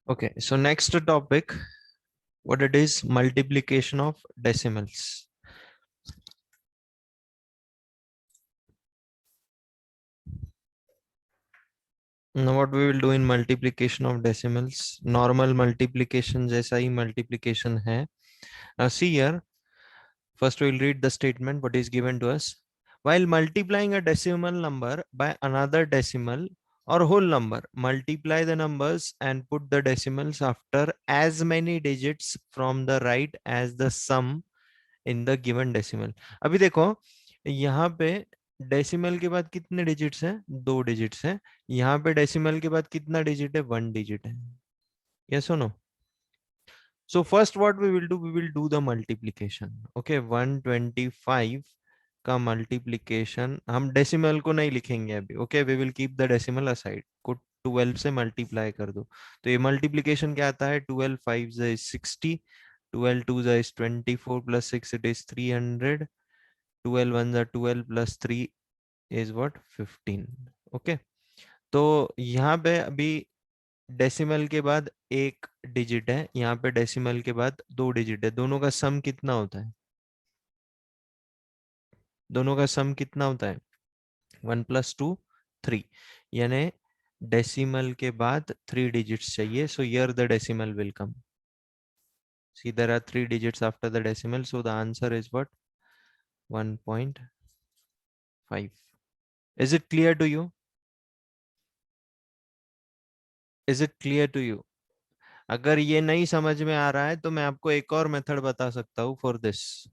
Okay, so next topic, what it is, multiplication of decimals. Now what we will do in multiplication of decimals, normal multiplication जैसा ही multiplication है. Now see here, first we will read the statement what is given to us. While multiplying a decimal number by another decimal or whole number, multiply the numbers and put the decimals after as many digits from the right as the sum in the given decimal. अभी देखो यहाँ पे decimal के बाद कितने digits हैं? 2 digits हैं. यहाँ पे डेसिमल के बाद कितना डिजिट है? 1 डिजिट है. यस और no? So first what we will do, we will do the multiplication. Okay, 125 का multiplication हम डेसिमल को नहीं लिखेंगे अभी. Okay, we will keep the decimal aside. को 12 से मल्टीप्लाई कर दो. तो ये मल्टीप्लिकेशन क्या आता है? 12 5 is 60, 12 2 is 24 plus 6 it is 300, 12 1 is 12 plus 3 is what? 15. Okay, तो यहाँ पे अभी डेसिमल के बाद एक डिजिट है, यहाँ पे डेसिमल के बाद 2 डिजिट है. दोनों का सम कितना होता है? दोनों का सम कितना होता है? 1 + 2 3. यानी डेसिमल के बाद 3 डिजिट्स चाहिए. So here the decimal will come. See there are 3 digits after the decimal, so the answer is what? 1.5. Is it clear to you? Is it clear to you? अगर ये नहीं समझ में आ रहा है तो मैं आपको एक और मेथड बता सकता हूँ for this.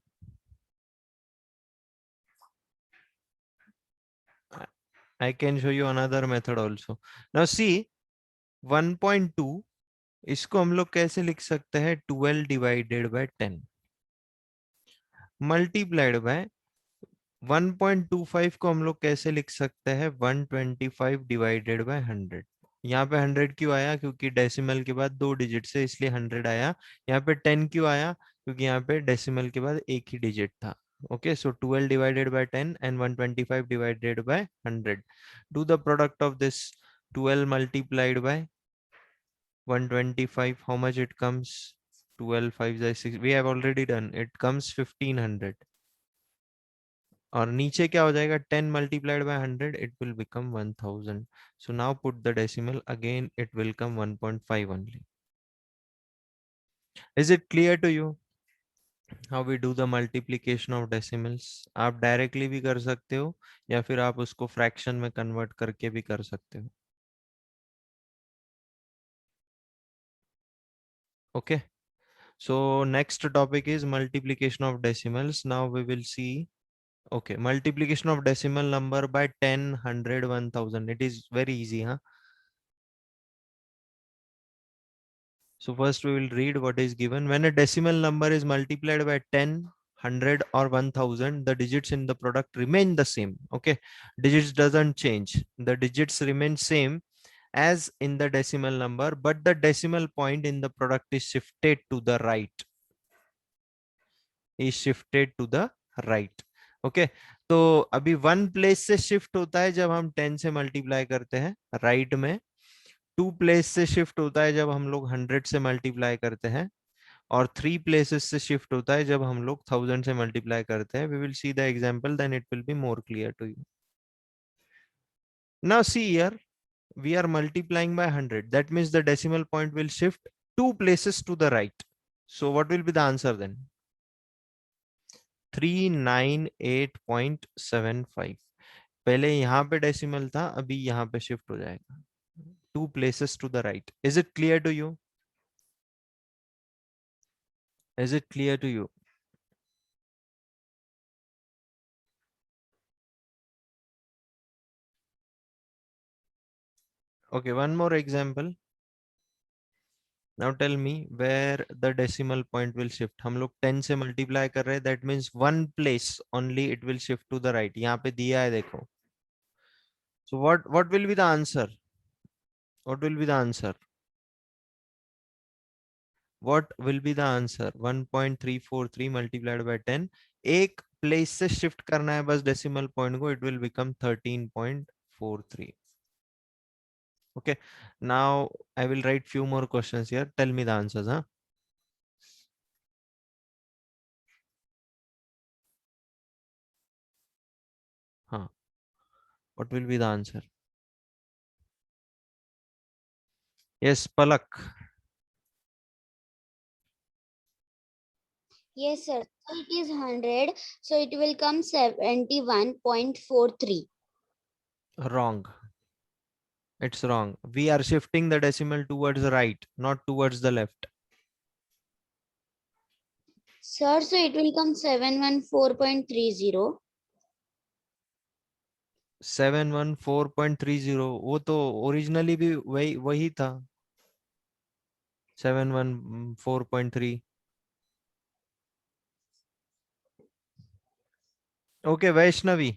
I can show you another method also. Now see 1.2, इसको हम लोग कैसे लिख सकते हैं? 12 divided by 10 multiplied by 1.25 को हम लोग कैसे लिख सकते हैं? 125 divided by 100. यहाँ पे 100 क्यों आया? क्योंकि डेसिमल के बाद 2 डिजिट से, इसलिए 100 आया. यहाँ पे 10 क्यों आया? क्योंकि यहाँ पे डेसिमल के बाद एक ही डिजिट था. Okay, so 12 divided by 10 and 125 divided by 100. Do the product of this. 12 multiplied by 125, how much it comes? 12 5 is 6. We have already done. It comes 1500. और नीचे क्या हो जाएगा? 10 multiplied by 100, it will become 1000. So now put the decimal again, it will come 1.5 only. Is it clear to you how we do the multiplication of decimals? आप directly भी कर सकते हो या फिर आप उसको फ्रैक्शन में कन्वर्ट करके भी कर सकते हो. Okay, so next topic is multiplication of decimals. Now we will see. Okay, multiplication of decimal number by 10, 100, 1000. It is very easy, huh? So first we will read what is given. When a decimal number is multiplied by 10, 100 or 1000, the digits in the product remain the same. Okay, digits doesn't change. The digits remain same as in the decimal number, but the decimal point in the product is shifted to the right. Is shifted to the right. Okay, तो अभी one place से shift होता है जब हम 10 से multiply करते हैं राइट में. 2 प्लेस से शिफ्ट होता है जब हम लोग 100 से मल्टीप्लाई करते हैं. और 3 प्लेसेस से शिफ्ट होता है जब हम लोग 1000 से मल्टीप्लाई करते हैं. We will see the example, then it will be more clear to you. Now see here, we are multiplying by 100. That means the decimal point will shift 2 places to the right. So what will be the answer then? 398.75. पहले यहाँ पे decimal था, अभी यहाँ पे shift हो जाएगा 2 places to the right. Is it clear to you? Is it clear to you? Okay, one more example. Now tell me where the decimal point will shift. हम लोग 10 से multiply कर रहे हैं, that means one place only it will shift to the right. यहाँ पे दिया है देखो. So what will be the answer? What will be the answer? What will be the answer? 1.343 multiplied by 10. एक place से shift करना है बस decimal point को, it will become 13.43. Okay, now I will write few more questions here. Tell me the answers, huh? Huh. What will be the answer? Yes, Palak. Yes, sir. So it is 100. So it will come 71.43. Wrong. It's wrong. We are shifting the decimal towards the right, not towards the left. Sir, so it will come 714.30. 714.30 वो तो originally भी वही वही था 714.3. Okay Vaishnavi.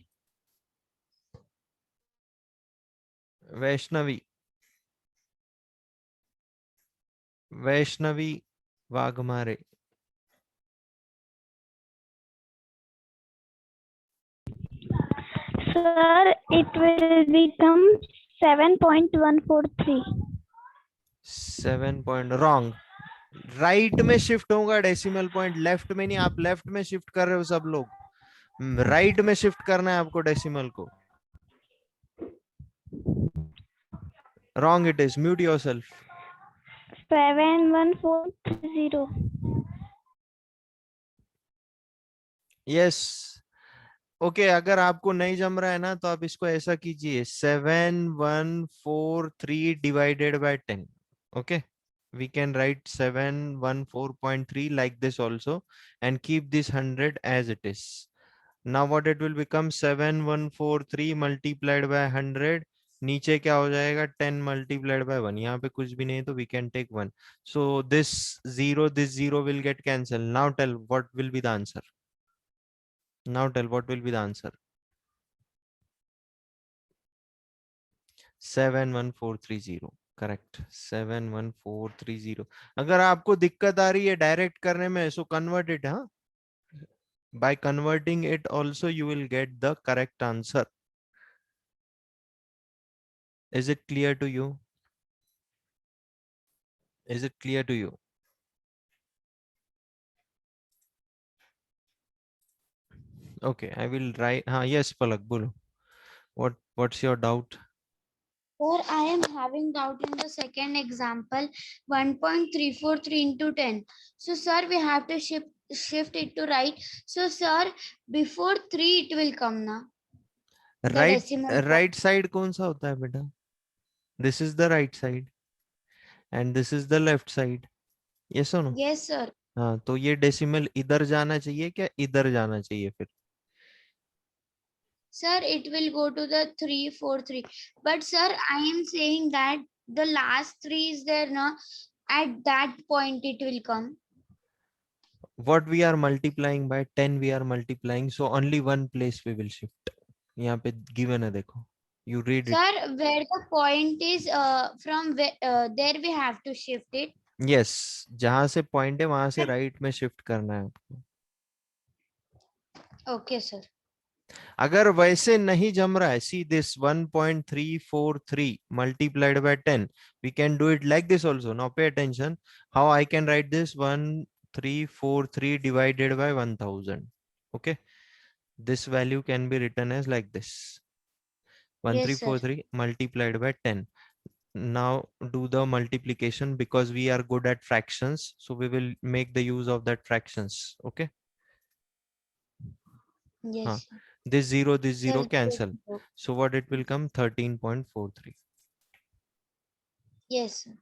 Vaishnavi. Vaishnavi Waghmare. Sir, it will become 7.143. 7 point wrong. Right में shift होगा decimal point, left में नहीं. आप लेफ्ट में शिफ्ट कर रहे हो सब लोग. राइट में शिफ्ट करना है आपको डेसिमल को. Wrong it is. Mute yourself. 71430. Yes. Okay अगर आपको नहीं जम रहा है ना तो आप इसको ऐसा कीजिए 7143 divided by 10. Okay we can write 714.3 like this also and keep this 100 as it is. Now what it will become 7143 multiplied by 100. नीचे क्या हो जाएगा 10 multiplied by 1. यहाँ पे कुछ भी नहीं है तो we can take 1. So this 0 will get cancelled. Now tell what will be the answer. Now tell what will be the answer. 71430. Correct 71430. अगर आपको दिक्कत आ रही है डायरेक्ट करने में सो कन्वर्ट इट. हाँ, by converting it also you will get the correct answer. Is it clear to you? Is it clear to you? Okay, I will write. Yes Palak, bolo. What's your doubt? Sir, I am having doubt in the second example, 1.343 into 10. So, sir, we have to shift it to right. So, sir, before 3 it will come now. The Right. decimal point. Right side कौन सा होता है बेटा? This is the right side and this is the left side. Yes or no? Yes, sir. हाँ, तो ये decimal इधर जाना चाहिए क्या इधर जाना चाहिए फिर? Sir, it will go to the 343. But, sir, I am saying that the last 3 is there now. At that point it will come. What we are multiplying by 10 we are multiplying, so only one place we will shift. यहाँ पे given है देखो. You read it. Sir, where the point is, from where, there we have to shift it. Yes, जहां से point है वहां से right में शिफ्ट करना है आपको. Okay, sir. अगर वैसे नहीं जम रहा है, see this 1.343 multiplied by 10, we can do it like this also. Now pay attention how I can write this 1343 divided by 1000. Okay, this value can be written as like this, Yes, sir. 1343 multiplied by 10. Now do the multiplication because we are good at fractions, so we will make the use of that fractions. Okay. Yes. This 0 Sir, cancel. So what it will come 13.43. yes, sir.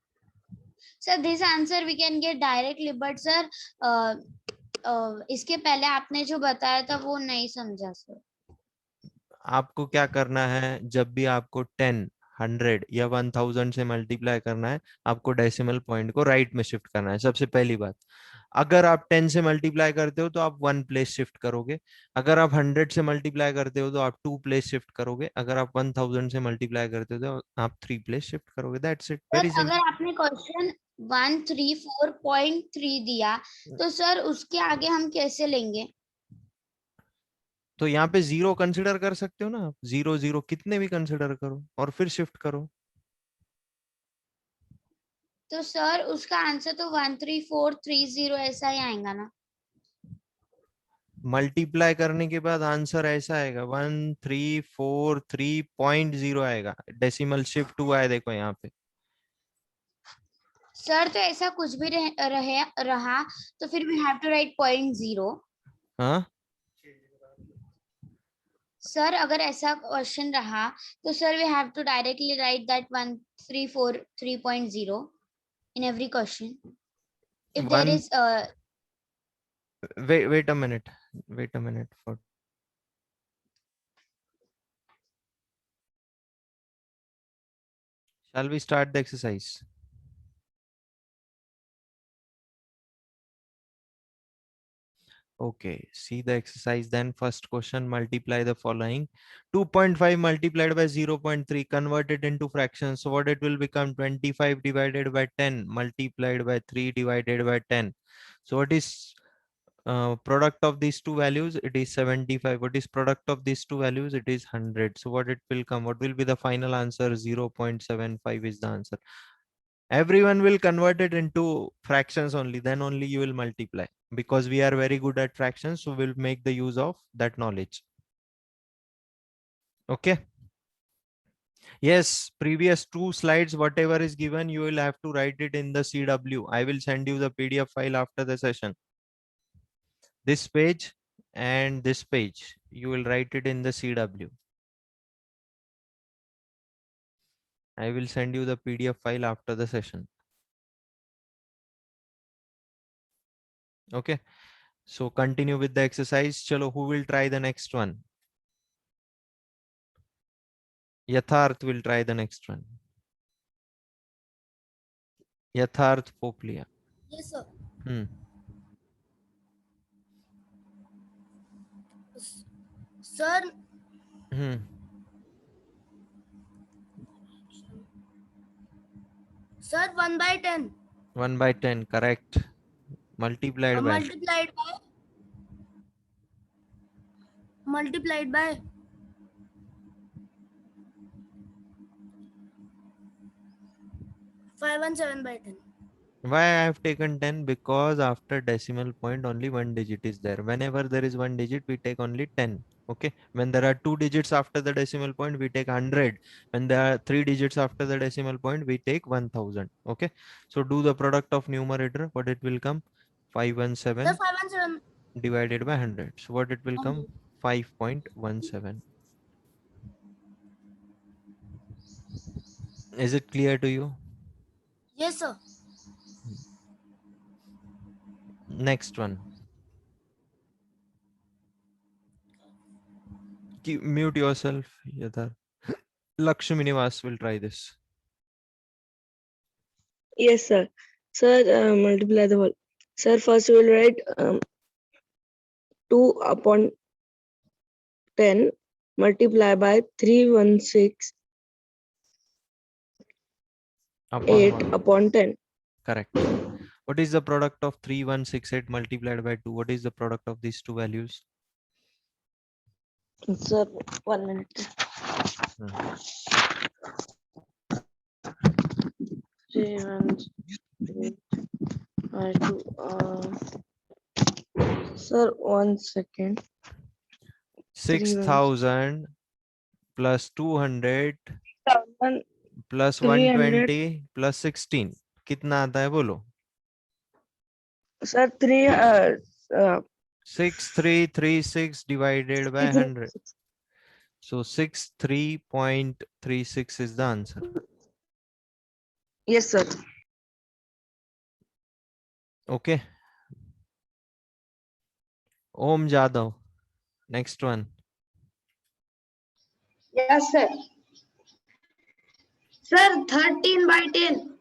Sir, this answer we can get directly, but sir, इसके पहले आपने जो बताया था वो नहीं समझा sir. आपको क्या करना है, जब भी आपको 10, 100 या 1000 से मल्टीप्लाई करना है, आपको डेसिमल पॉइंट को राइट में शिफ्ट करना है. सबसे पहली बात, अगर आप 10 से मल्टीप्लाई करते हो तो आप 1 प्लेस शिफ्ट करोगे. अगर आप 100 से मल्टीप्लाई करते हो तो आप 2 प्लेस शिफ्ट करोगे. अगर आप 1000 से मल्टीप्लाई करते हो तो आप 3 प्लेस शिफ्ट करोगे. That's it. सर, वेरी अगर सिंपल. आपने क्वेश्चन 134.3 दिया तो सर उसके आगे हम कैसे लेंगे? तो यहाँ पे 0 कंसिडर कर सकते हो ना आप. 0 0 कितने भी कंसिडर करो और फिर शिफ्ट करो. तो सर उसका आंसर तो 13430 ऐसा ही आएगा ना? मल्टीप्लाई करने के बाद आंसर ऐसा आएगा 1343.0 आएगा। डेसिमल शिफ्ट हुआ है देखो यहाँ पे। सर तो ऐसा कुछ भी रहा तो फिर वी हैव टू राइट 0.0। हाँ सर अगर ऐसा क्वेश्चन रहा तो sir we have to directly write that 1343.0 in every question. If there वन is wait a minute, wait a minute for shall we start the exercise? Okay, see the exercise then. First question, multiply the following. 2.5 multiplied by 0.3, convert it into fractions. So what it will become? 25 divided by 10 multiplied by 3 divided by 10. So what is product of these two values? It is 75. What is product of these two values? It is 100. So what it will come? What will be the final answer? 0.75 is the answer. Everyone will convert it into fractions only, then only you will multiply, because we are very good at fractions, so we'll make the use of that knowledge. Okay, yes, previous two slides, whatever is given, you will have to write it in the CW. I will send you the PDF file after the session. This page and this page, you will write it in the CW. I will send you the PDF file after the session. Okay, so continue with the exercise. Chalo, who will try the next one? Yatharth will try the next one. Yatharth Poplia. Yes, sir. Sir, sir, 1 by 10 1 by 10, correct. Multiplied by multiplied by 517 by 10. why I have taken 10? Because after decimal point only one digit is there. Whenever there is one digit, we take only 10. Okay, when there are two digits after the decimal point, we take 100. When there are three digits after the decimal point, we take 1000. Okay, so do the product of numerator. What it will come? Sir, 517 517. divided by 100. So what it will come? 5.17. Is it clear to you? Yes, sir. Next one. Mute yourself, Yadhar. Lakshmi Nivas will try this. Yes, sir. Sir, multiply the whole. Sir, first we will write 2 upon 10 multiply by 316 Upon 8 what? upon 10. Correct. What is the product of 3168 multiplied by 2? What is the product of these two values? Sir, 1 minute. 316 by 2. Sir, 1 second. 6000 plus 200 300 plus 300. 120 plus 16. कितना आता है बोलो? Sir, 6336 divided by 100. So 63.36 is the answer. Yes, sir. Okay. Om Jadhav. Next one. Yes, sir. Sir, 13 by 10.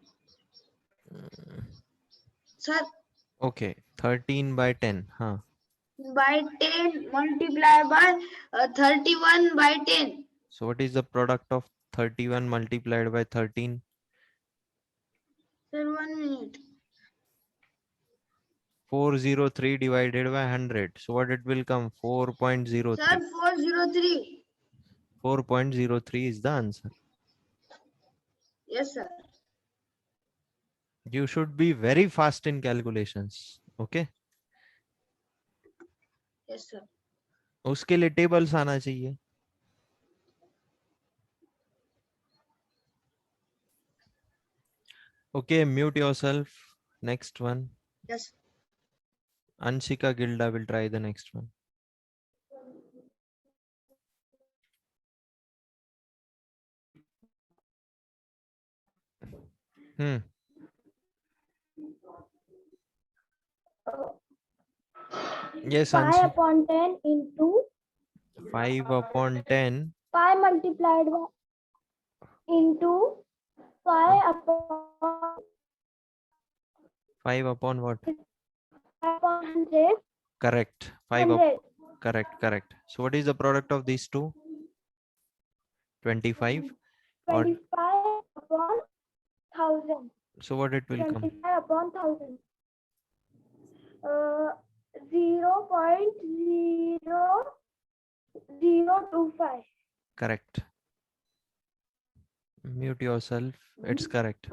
Sir, Okay. 13 by 10. Huh. by 10 multiply by 31 by 10. So what is the product of 31 multiplied by 13? Sir, 1 minute. 403 divided by 100. So what it will come? 4.03. Sir, 403. 4.03 is the answer. Yes, sir. You should be very fast in calculations. Okay. Yes, sir. उसके लिए tables आना चाहिए. Okay, mute yourself. Next one. Yes. Anshika Gilda will try the next one. Yes, 5 Anshi. upon 10 into 5 upon 10. 5 multiplied by into 5 upon 5 upon what? 5 upon 100. Correct. 5 up. 100. Correct. So what is the product of these two? 25. Or 25 upon 1000. so what it will come? 25 upon 1000. 0.0025. Correct. Mute yourself. It's correct.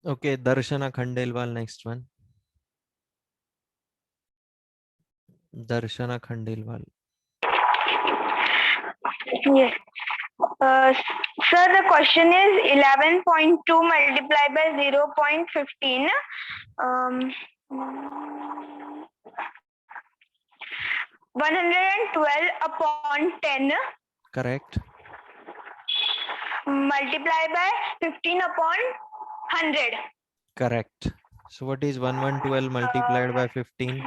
Okay, Darshana Khandelwal, next one. Darshana Khandelwal. Yes. Sir, the question is 11.2 multiplied by 0.15. 112 upon 10 Correct. multiplied by 15 upon 100. Correct. So what is 1112 multiplied by 15?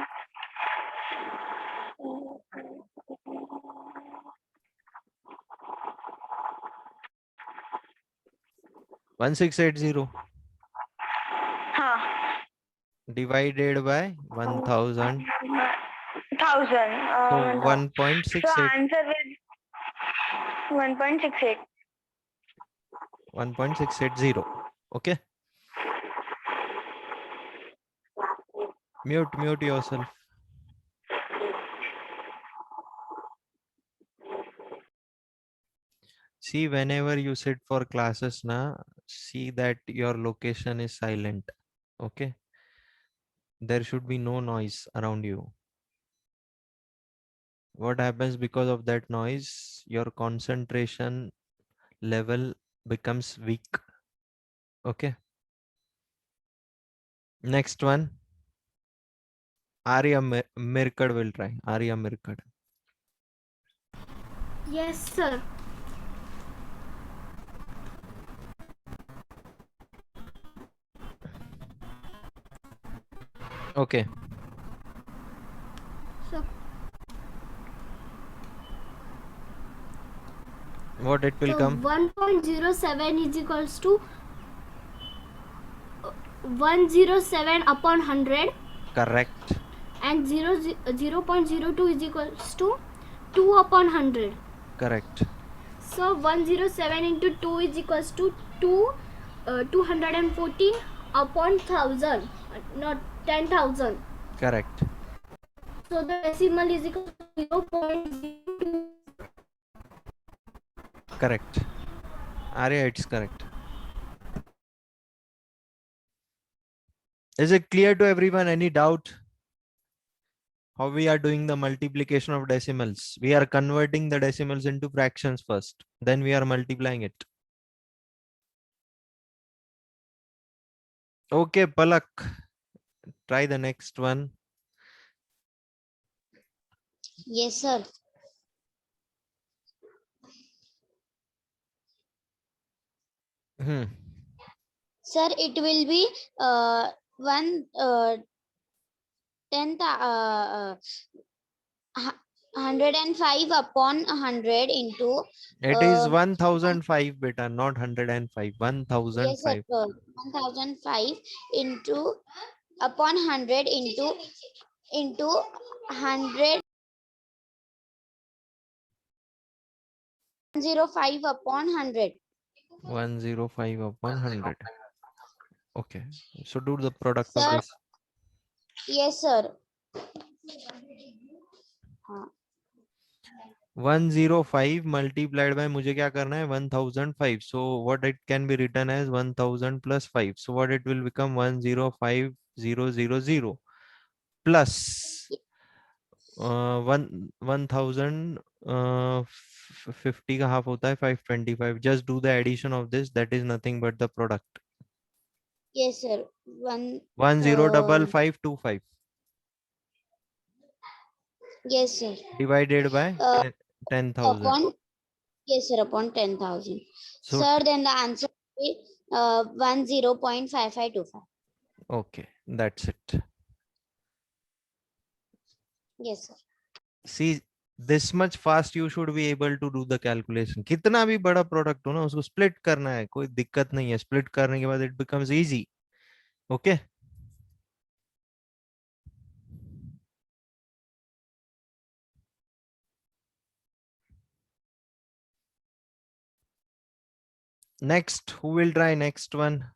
1680 Huh. divided by 1000. 1000. So So 1.68. answer is 1.68. 1.680. Okay. Mute yourself. See, whenever you sit for classes now, see that your location is silent. Okay. There should be no noise around you. What happens because of that noise? Your concentration level becomes weak. Okay. Next one. Arya Mirkad will try. Arya Mirkad. Yes, sir. Okay. So, What it will come? 1.07 is equals to 107 upon 100, Correct. and 0.02 is equals to 2 upon 100. Correct. So 107 into 2 is equals to 214 upon 1000, not 10,000. Correct. So the decimal is equal to 0.02. Correct. Arya, it's correct. Is it clear to everyone? Any doubt? How we are doing the multiplication of decimals? We are converting the decimals into fractions first. Then we are multiplying it. Okay, Palak. Try the next one. Yes, sir. Sir, it will be 105 upon 100 into. It is 1005 beta, not 105. Yes, sir. 1005. 1005 into upon 100 into 100. 105 upon 100. 105 upon 100. Okay. So do the product of Sir. this. Yes, sir. 105 multiplied by मुझे क्या करना है 1005. So what it can be written as 1000 plus 5. So what it will become 105000 plus 1050 का half होता है 525. Just do the addition of this. That is nothing but the product. Yes, sir. 105525 Yes, sir. divided by Uh, 10,000. Upon, yes, sir, upon 10,000. So Sir, then the answer will be 10.5525. okay, that's it. Yes, sir. See, this much fast you should be able to do the calculation. कितना भी बड़ा product हो ना उसको split करना है, कोई दिक्कत नहीं है. स्प्लिट करने के बाद it becomes easy. Okay. Next, who will try next one?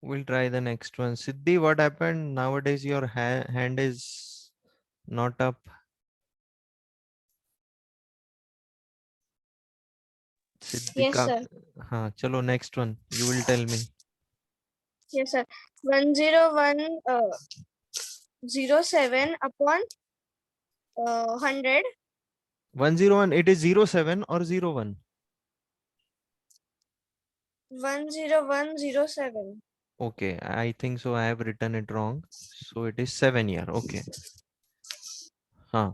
We'll try the next one. Siddhi, what happened? Nowadays your hand is not up. Siddhi Yes, sir. हाँ, चलो next one. You will tell me. Yes, sir. 10107 upon 100. 101. It is 07 or 01? 10107 Okay, I think so. I have written it wrong. So it is 7 here. Okay. Huh.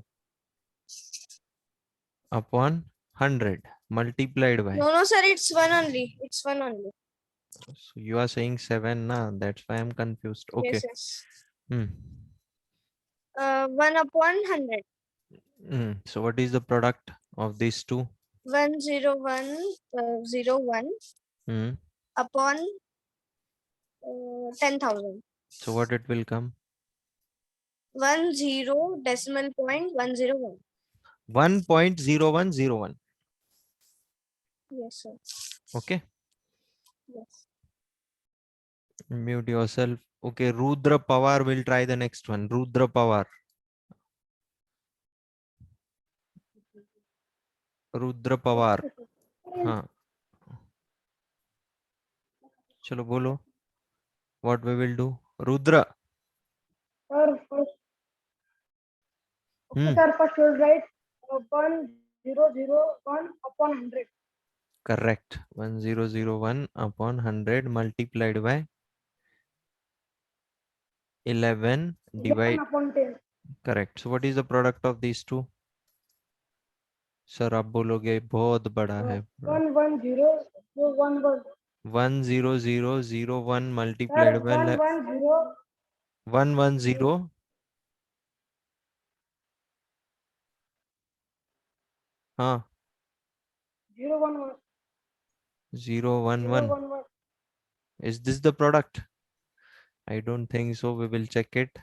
Upon 100 multiplied by. No, sir, it's one only. It's one only. So you are saying 7 na? That's why I'm confused. Okay. Yes. Hmm. 1 upon 100. So what is the product of these two? 10101 Hmm. upon 10,000. So what it will come? 10 decimal point 101. 1.0101. Yes, sir. Okay. Yes. Mute yourself. Okay. Rudra Pawar will try the next one. Rudra Pawar. Rudra Pawar. हाँ. चलो बोलो. What we will do? Rudra. Sir, first, Hmm. sir, first will write 1001 upon 100. Correct. 1001 upon 100 multiplied by 11 divide. 11 upon 10. Correct. So what is the product of these two? Sir आप बोलोगे बहुत बड़ा है. 11001. 10001 Sir, multiplied by 110. 110. हाँ. 011. 011. Is this the product? I don't think so. We will check it.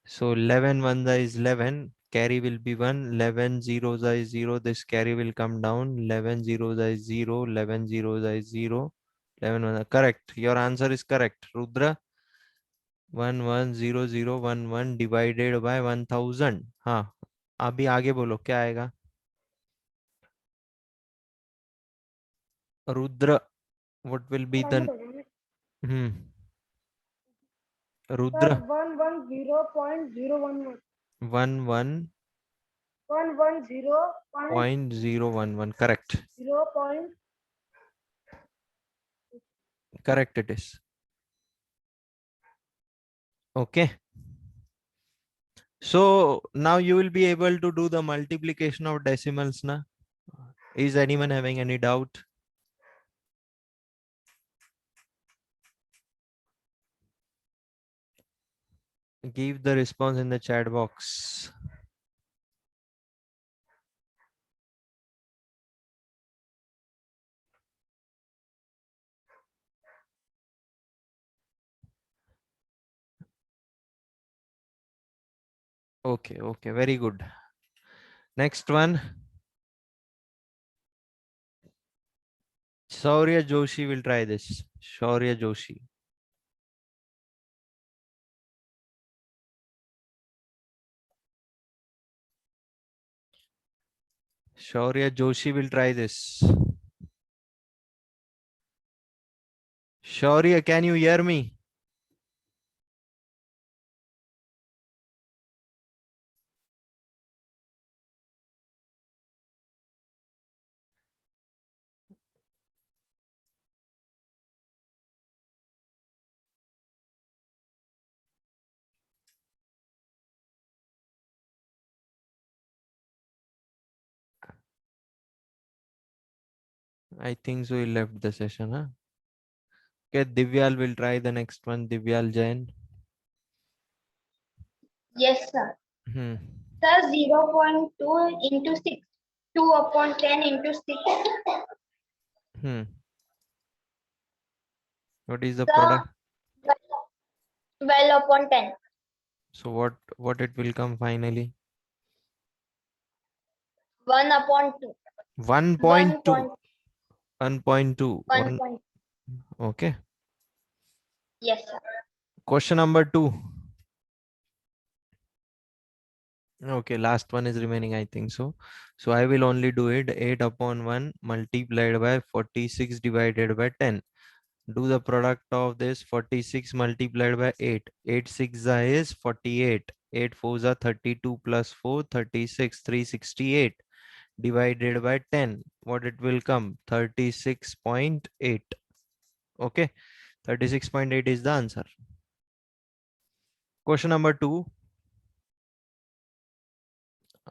So 11 ones is 11. Carry will be 1. 11 zeros is 0. This carry will come down. 11 zeros is 0. 11 zeros is 0. 11 ones. Correct. Your answer is correct. Rudra. 110011 divided by 1000. हाँ. अभी आगे बोलो क्या आएगा? Rudra. What will be the? Rudra. 110.011. 110.011. Correct. 0. Correct it is. Okay. So now you will be able to do the multiplication of decimals na? Is anyone having any doubt? Give the response in the chat box. Okay, okay, very good. Next one. Saurya Joshi will try this. Shaurya Joshi. Shaurya Joshi will try this. Shaurya, can you hear me? I think so. He left the session, huh? Okay, Divyal will try the next one. Divyal Jain. Yes, sir. Hmm. Sir, 0.2 into 6. 2 upon 10 into 6. Hmm. What is the Sir, product? 12 upon 10. So what it will come finally? 1 upon 2. 1.2. 1.2. 1 point. Okay. Yes, sir. Question number 2. Okay, last one is remaining, I think so. So I will only do it. 8 upon 1 multiplied by 46 divided by 10. Do the product of this. 46 multiplied by 8. 8 6 is 48. 8 4 are 32 plus 4, 36, 368 divided by 10. What it will come? 36.8. Okay, 36.8 is the answer. Question number 2.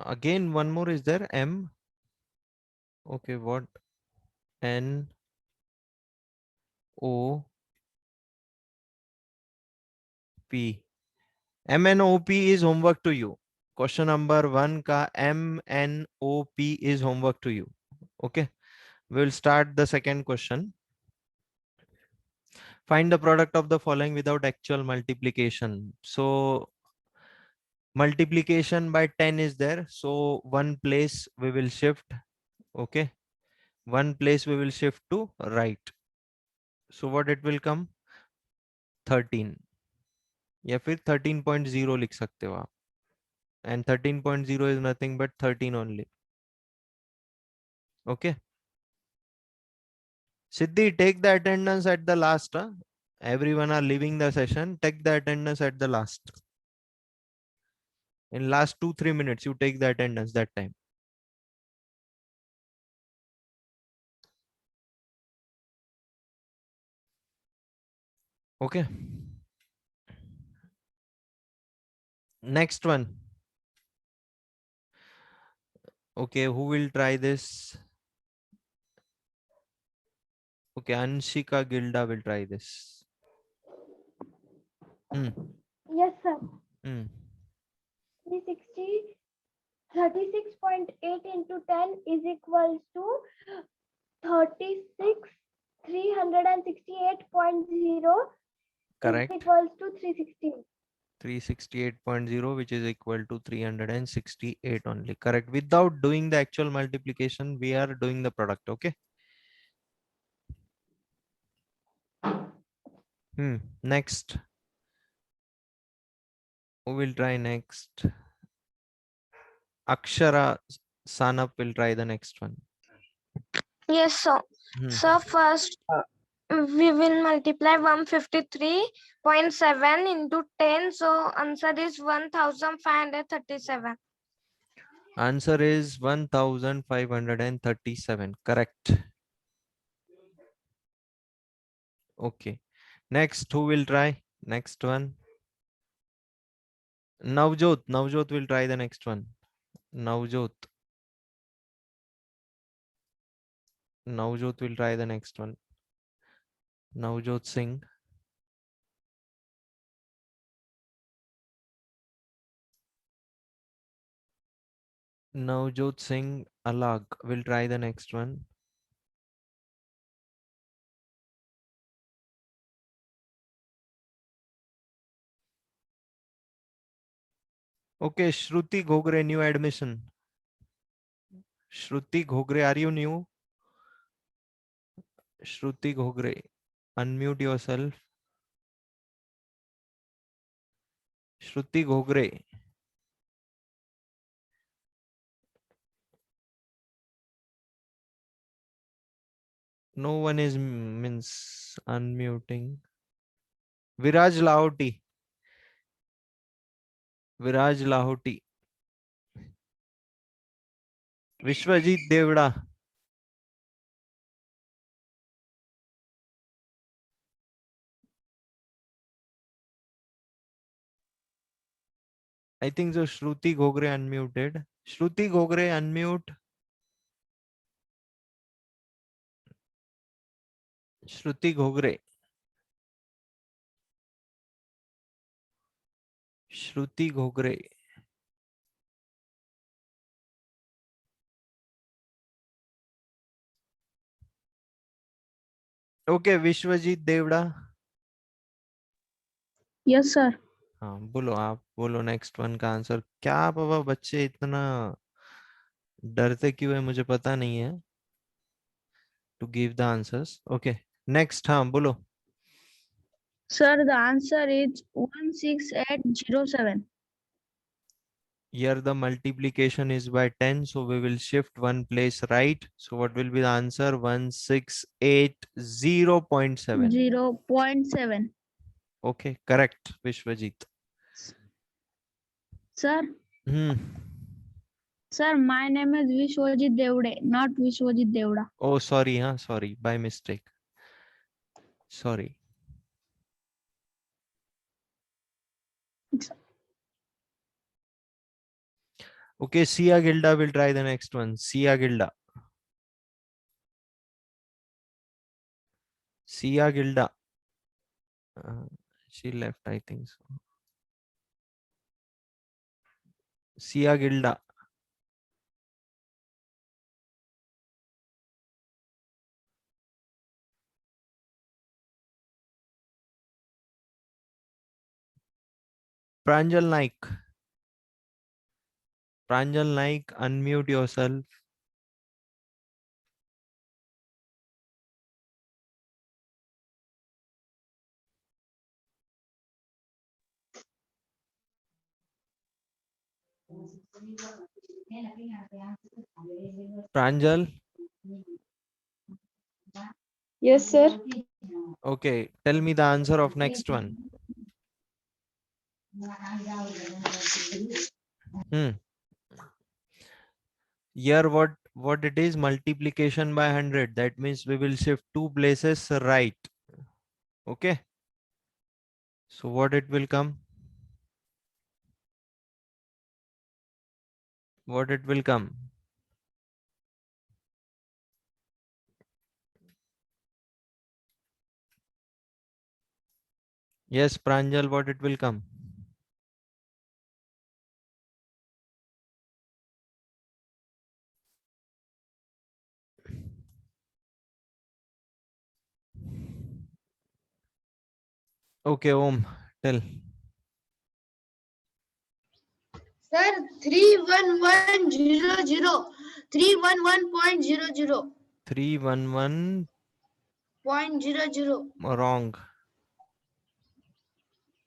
Again, one more is there. M. Okay, what? N O P. MNOP is homework to you. Question number 1 ka MNOP is homework to you. Okay, we'll start the second question. Find the product of the following without actual multiplication. So multiplication by 10 is there. So one place we will shift. Okay, one place we will shift to right. So what it will come? 13 या फिर 13.0 लिख सकते हो आप. And 13.0 is nothing but 13 only. Okay. Siddhi, take the attendance at the last. Everyone are leaving the session. Take the attendance at the last. In last 2-3 minutes, you take the attendance that time. Okay. Next one. Okay, who will try this? Okay, Anshika Gilda will try this. Yes, sir. 36.8 into 10 is equals to 368.0 Correct. is equals to 316. 368.0, which is equal to 368 only. Correct. Without doing the actual multiplication, we are doing the product. Okay. Next. Who will try next? Akshara Sanap will try the next one. Yes, sir. So first we will multiply 153.7 into 10. So answer is 1537. Answer is 1537. Correct. Okay. Next, who will try? Next one. Navjot. Navjot will try the next one. Navjot. Navjot will try the next one. Navjot Singh. Navjot Singh Alag will try the next one. Okay, Shruti Ghogre, new admission. Shruti Ghogre, are you new? Shruti Ghogre. unmute yourself. Shruti Ghogre. No one is means unmuting. Viraj Lahoti. Viraj Lahoti. Vishwajit Devda. I think so. Shruti Ghogre unmuted. Shruti Ghogre unmute. Shruti Ghogre. Shruti Ghogre. Okay, Vishwajit Devda. Yes, sir. हाँ बोलो, आप बोलो next one का answer. क्या बाबा बच्चे इतना डरते क्यों है मुझे पता नहीं है। To give the answers. Okay next, हाँ बोलो। Sir, the answer is 16807. Here the multiplication is by 10, so we will shift one place right. So what will be the answer? 1680.7. 0.7. Okay, correct, Vishwajit. Sir, Hmm. sir, my name is Vishwajit Devde, not Vishwajit Devda. Oh, sorry, huh? Sorry, by mistake. Sorry. Okay, Sia Gilda will try the next one. Sia Gilda. Sia Gilda. She left, I think so. Sia Gilda. Pranjal Naik. Pranjal Naik, unmute yourself. Pranjal. Yes, sir. Okay, tell me the answer of next one. Here what it is? Multiplication by 100. That means we will shift two places right. Okay. So what it will come? What it will come? Yes, Pranjal, what it will come? Okay, Om, tell. Sir, 31100. 311.00. 311 .00. wrong.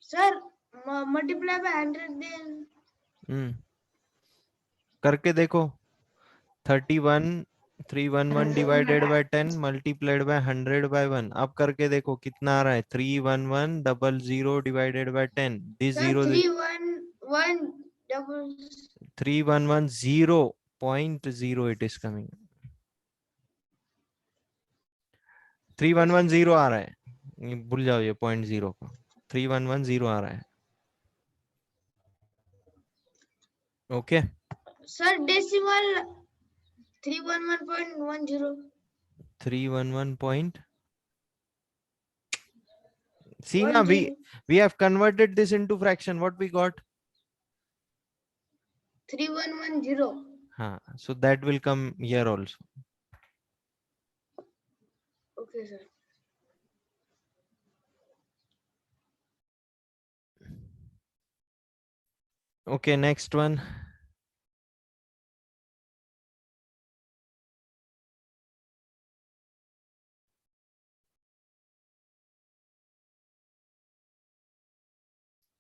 Sir, multiply by 100 then. करके देखो. 31 311 divided by 10 multiplied by 100 by 1. अब करके देखो कितना आ रहा है. 31100 divided by 10. This Sir, zero 311 double. 3110.0 it is coming. 3110 आ रहा है. ये भूल जाओ ये 0.0 को. 3110 आ रहा है. Okay. Sir, decimal 311.10. 311 point. See now we have converted this into fraction. What we got? 3110. So that will come here also. Okay, sir. Okay, next one.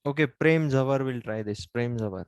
Okay, Prem Zawar will try this. Prem Zawar.